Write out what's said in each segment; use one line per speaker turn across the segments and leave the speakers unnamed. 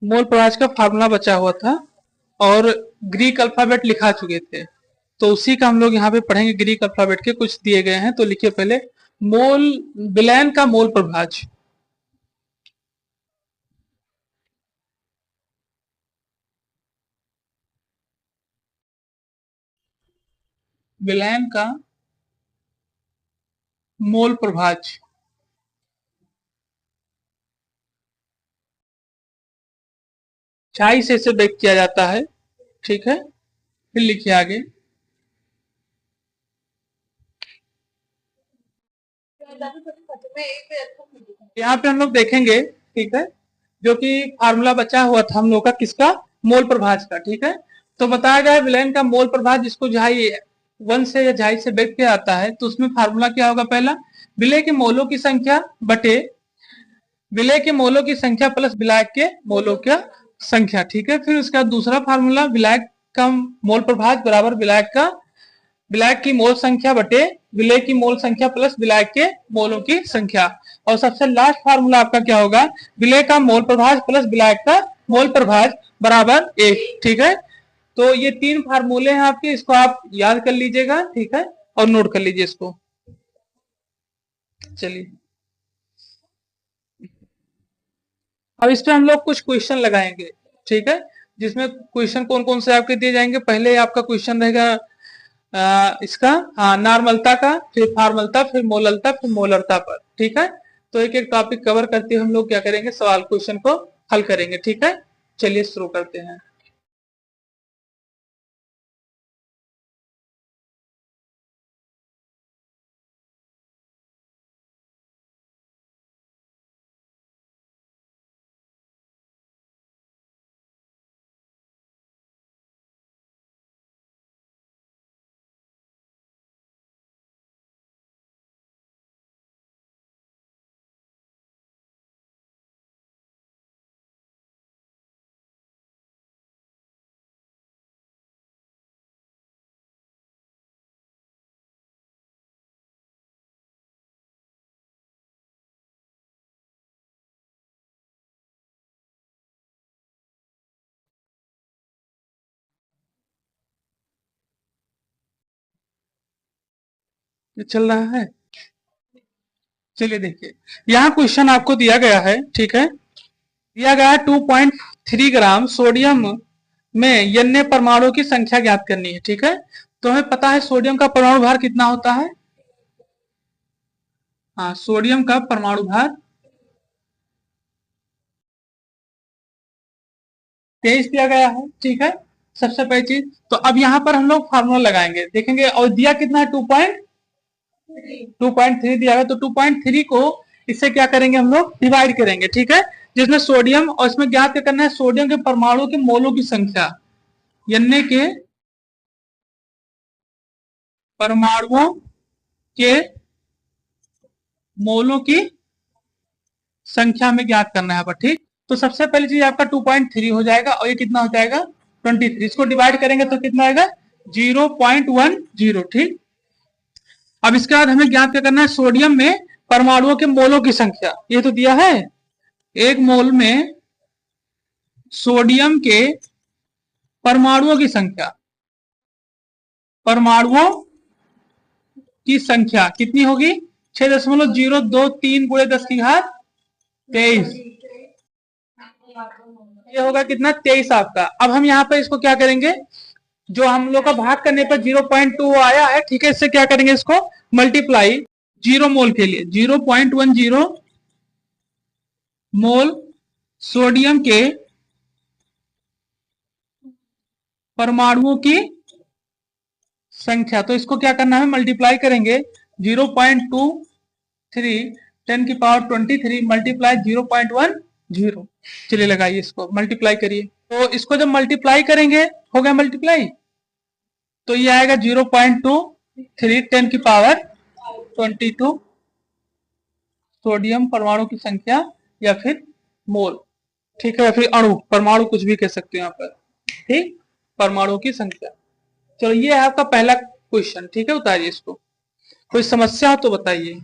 मोल प्रवाह का फार्मूला बचा हुआ था और ग्रीक अल्फाबेट लिखा चुके थे, तो उसी का हम लोग यहाँ पे पढ़ेंगे। ग्रीक अल्फाबेट के कुछ दिए गए हैं, तो लिखिए पहले मोल, विलयन का मोल प्रभाज। विलयन का मोल प्रभाज चाई से इसे व्यक्त किया जाता है। ठीक है, फिर लिखिए आगे। यहाँ पे हम लोग देखेंगे, ठीक है, जो कि फार्मूला बचा हुआ था हम लोग का किसका, मोल प्रभाज का। ठीक है, तो बताया गया है विलयन का मोल प्रभाज जिसको झाई वन से या झाई से व्यक्त किया जाता है, तो उसमें फार्मूला क्या होगा, पहला विलय के मोलों की संख्या बटे विलय के मोलों की संख्या प्लस विलायक के मोलों की संख्या। ठीक है, फिर उसका दूसरा फार्मूला विलायक का मोल प्रभाज बराबर विलायक की मोल संख्या बटे विलय की मोल संख्या प्लस विलायक के मोलों की संख्या। और सबसे लास्ट फार्मूला आपका क्या होगा, विलय का मोल प्रभाज प्लस विलायक का मोल प्रभाज बराबर 1। ठीक है, तो ये तीन फार्मूले हैं आपके, इसको आप याद कर लीजिएगा। ठीक है, और नोट कर लीजिए इसको। चलिए, अब इस पे हम लोग कुछ क्वेश्चन लगाएंगे। ठीक है, जिसमें क्वेश्चन कौन कौन से आपके दिए जाएंगे। पहले आपका क्वेश्चन रहेगा इसका, हाँ, नॉर्मलता का, फिर फॉर्मलता, फिर मोललता, फिर मोलरता पर। ठीक है, तो एक एक टॉपिक कवर करते हुए हम लोग क्या करेंगे, सवाल क्वेश्चन को हल करेंगे। ठीक है, चलिए शुरू करते हैं। ये चल रहा है, चलिए देखिए, यहाँ क्वेश्चन आपको दिया गया है। ठीक है, दिया गया है 2.3 ग्राम सोडियम में अन्य परमाणु की संख्या ज्ञात करनी है। ठीक है, तो हमें पता है सोडियम का परमाणु भार कितना होता है। हाँ, सोडियम का परमाणु भार 23 दिया गया है। ठीक है, सबसे पहली चीज तो अब यहाँ पर हम लोग फार्मूला लगाएंगे, देखेंगे। और दिया कितना है, 2.3 दिया है, तो 2.3 को इससे क्या करेंगे, हम लोग डिवाइड करेंगे। ठीक है, जिसमें सोडियम, और इसमें ज्ञात क्या करना है, सोडियम के परमाणु के मोलों की संख्या, यानी के परमाणुओं के मोलों की संख्या में ज्ञात करना है। ठीक, तो सबसे पहली चीज आपका 2.3 हो जाएगा, और ये कितना हो जाएगा, 23। इसको डिवाइड करेंगे तो कितना आएगा, 0.10। ठीक, अब इसके बाद हमें ज्ञात क्या करना है, सोडियम में परमाणुओं के मोलों की संख्या, ये तो दिया है। एक मोल में सोडियम के परमाणुओं की संख्या, परमाणुओं की संख्या कितनी होगी, 6.023 गुणे 10 की घात 23। ये होगा कितना, 23 आपका। अब हम यहाँ पे इसको क्या करेंगे, जो हम लोग का भाग करने पर 0.2 आया है, ठीक है, इससे क्या करेंगे, इसको मल्टीप्लाई 0 मोल के लिए 0.10 मोल सोडियम के परमाणुओं की संख्या, तो इसको क्या करना है, मल्टीप्लाई करेंगे 0.23 10 की पावर 23 मल्टीप्लाई 0.10। चलिए लगाइए, इसको मल्टीप्लाई करिए। तो इसको जब मल्टीप्लाई करेंगे, हो गया मल्टीप्लाई, तो ये आएगा 0.23 10 की पावर 22 सोडियम परमाणु की संख्या, या फिर मोल। ठीक है, या फिर अणु, परमाणु कुछ भी कह सकते हो यहाँ पर। ठीक, परमाणु की संख्या। चलो, ये है आपका पहला क्वेश्चन। ठीक है, उतारिए इसको। कोई समस्या हो तो बताइए।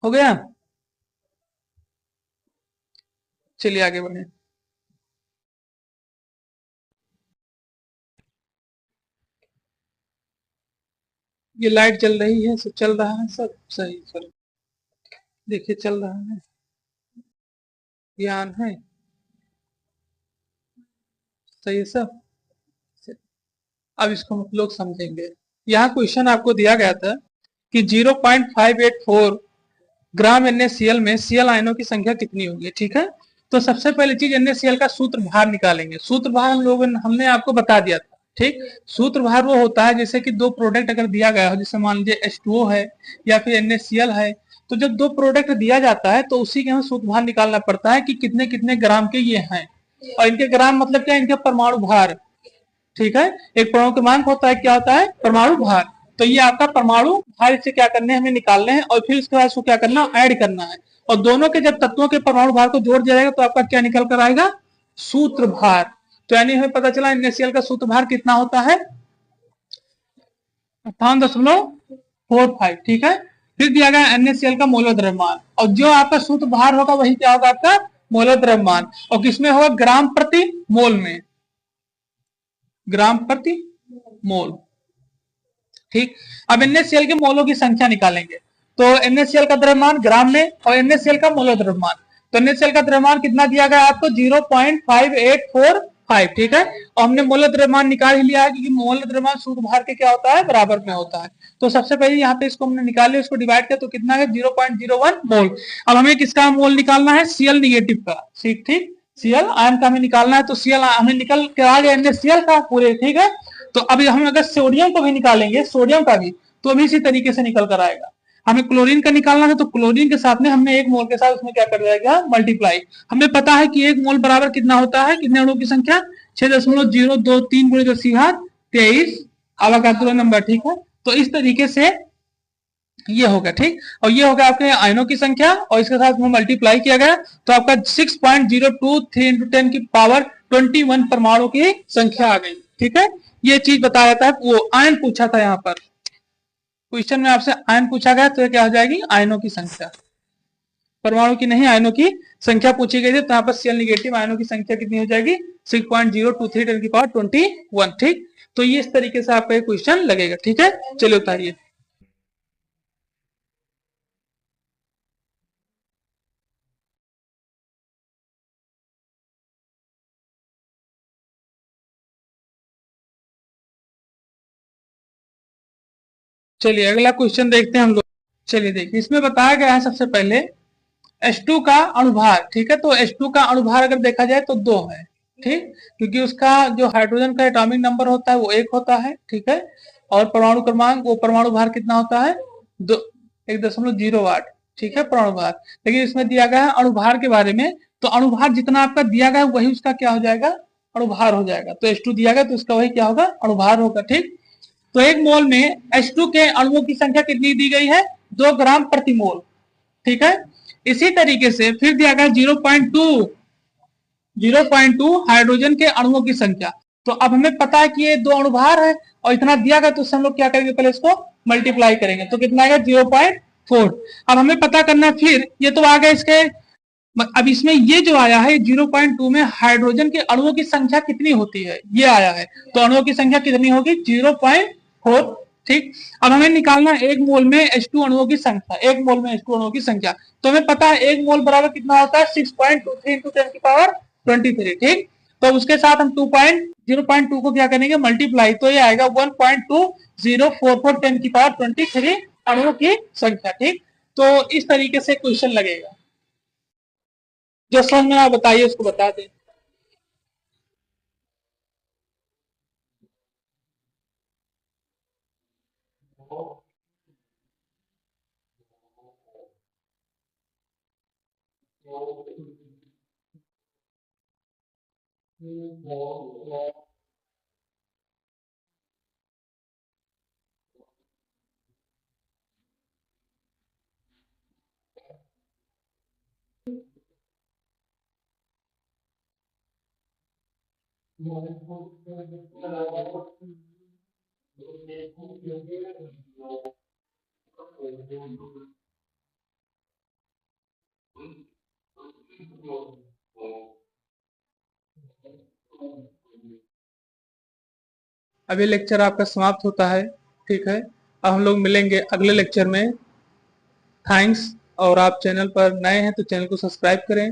हो गया। चलिए आगे बढ़े। ये लाइट जल रही है, सब चल रहा है, सब सही सर। देखिए चल रहा है, ज्ञान है, सही है सब। अब इसको हम लोग समझेंगे। यहाँ क्वेश्चन आपको दिया गया था कि 0.584 ग्राम NaCl में Cl आयनों की संख्या कितनी होगी, ठीक है। तो सबसे पहली चीज NaCl का सूत्र भार निकालेंगे। सूत्र भार हमने आपको बता दिया था, ठीक। सूत्र भार वो होता है जैसे कि दो प्रोडक्ट अगर दिया गया हो, जैसे मान लीजिए H2O है या फिर NaCl है, तो जब दो प्रोडक्ट दिया जाता है तो उसी के हमें सूत्र भार निकालना पड़ता है कि कितने कितने ग्राम के ये हैं। और इनके ग्राम मतलब क्या है, इनके परमाणु भार, ठीक है। एक परमाणु क्रमांक होता है, क्या होता है, परमाणु भार। तो ये आपका परमाणु भार, इसे क्या करने हैं, हमें निकालने हैं और फिर उसके बाद इसको क्या करना, ऐड करना है। और दोनों के जब तत्वों के परमाणु भार को जोड़ दिया जाएगा तो आपका क्या निकल कर आएगा, सूत्र भार। तो यानी हमें पता चला NaCl का सूत्र भार कितना होता है, 58.45, ठीक है। फिर दिया गया NaCl का मोलर द्रव्यमान, और जो आपका सूत्र भार होगा वही क्या होगा, आपका मोलर द्रव्यमान। और किसमें होगा, ग्राम प्रति मोल में, ग्राम प्रति मोल, ठीक। अब NaCl के मोलों की संख्या निकालेंगे। तो NaCl का द्रव्यमान ग्राम में और NaCl का मोलर द्रव्यमान। तो NaCl का द्रव्यमान कितना दिया गया आपको, 0.5845, ठीक है। और हमने मोलर द्रव्यमान निकाल ही लिया है क्योंकि मोलर द्रव्यमान सूत्र भार के क्या होता है, बराबर में होता है। तो सबसे पहले यहाँ पे इसको हमने निकाल लिया, इसको डिवाइड किया तो कितना है, 0.01 मोल। अब हमें किसका मोल निकालना है, Cl निगेटिव का, ठीक ठीक। Cl आयन का हमें निकालना है, तो Cl हमें निकल के आ गया NaCl का पूरे, ठीक है। तो अभी हम अगर सोडियम को भी निकालेंगे, सोडियम का भी, तो भी इसी तरीके से निकल कर आएगा। हमें क्लोरीन का निकालना है, तो क्लोरीन के साथ में हमने एक मोल के साथ उसमें क्या कर दिया, मल्टीप्लाई। हमें पता है कि एक मोल बराबर कितना होता है, कितने अणुओं की संख्या, 6.023 गुणे 10⁻23 आवाकातुरा नंबर, ठीक है। तो इस तरीके से ये होगा, ठीक। और ये होगा आपके आयनों की संख्या और इसके साथ में मल्टीप्लाई किया गया तो आपका 6.023 इंटू 10 की पावर 21 परमाणु की संख्या आ गई, ठीक है। ये चीज बताया जाता है, वो आयन पूछा था यहाँ पर क्वेश्चन में आपसे, आयन पूछा गया तो क्या हो जाएगी, आयनों की संख्या, परमाणु की नहीं, आयनों की संख्या पूछी गई थी। तो यहाँ पर Cl निगेटिव आयनों की संख्या कितनी हो जाएगी, 6.023 10 की पावर 21, ठीक। तो ये इस तरीके से आपका क्वेश्चन लगेगा, ठीक है। चलिए उतारिए। चलिए अगला क्वेश्चन देखते हैं हम लोग। चलिए देखिए, इसमें बताया गया है सबसे पहले H2 का अणुभार, ठीक है। तो H2 का अणुभार अगर देखा जाए तो 2 है, ठीक। क्योंकि उसका जो हाइड्रोजन का एटॉमिक नंबर होता है वो 1 होता है, ठीक है। और परमाणु क्रमांक, वो परमाणु भार कितना होता है, 1.08, ठीक है, परमाणु भार। लेकिन इसमें दिया गया है अणुभार के बारे में, तो अणुभार जितना आपका दिया गया है वही उसका क्या हो जाएगा, अणुभार हो जाएगा। तो H2 दिया गया तो उसका वही क्या होगा, अणुभार होगा, ठीक। तो एक मोल में H2 के अणुओं की संख्या कितनी दी गई है, 2 ग्राम प्रति मोल, ठीक है। इसी तरीके से फिर दिया गया 0.2 हाइड्रोजन के अणुओं की संख्या। तो अब हमें पता है कि ये 2 अणुभार है और इतना दिया गया, तो उससे हम लोग क्या करेंगे, पहले इसको मल्टीप्लाई करेंगे तो कितना आएगा, 0.4। अब हमें पता करना है, फिर ये तो आ गया इसके। अब इसमें ये जो आया है 0.2 में हाइड्रोजन के अणुओं की संख्या कितनी होती है, ये आया है। तो अणुओं की संख्या कितनी होगी, 0.4, ठीक। अब हमें निकालना एक मोल में H2 अणुओं की संख्या, एक मोल में H2 अणुओं की संख्या। तो हमें पता है एक मोल बराबर कितना होता है, 6.23 इंटू 10 की पावर 23, ठीक। तो उसके साथ हम 0.2 को क्या करेंगे, मल्टीप्लाई, तो ये आएगा 1.2044 10 की पावर 23 अणुओं की संख्या, ठीक। तो इस तरीके से क्वेश्चन लगेगा। जो समझ में आप बताइए, उसको बता दें। अभी लेक्चर आपका समाप्त होता है, ठीक है। अब हम लोग मिलेंगे अगले लेक्चर में। थैंक्स। और आप चैनल पर नए हैं तो चैनल को सब्सक्राइब करें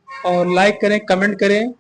और लाइक करें, कमेंट करें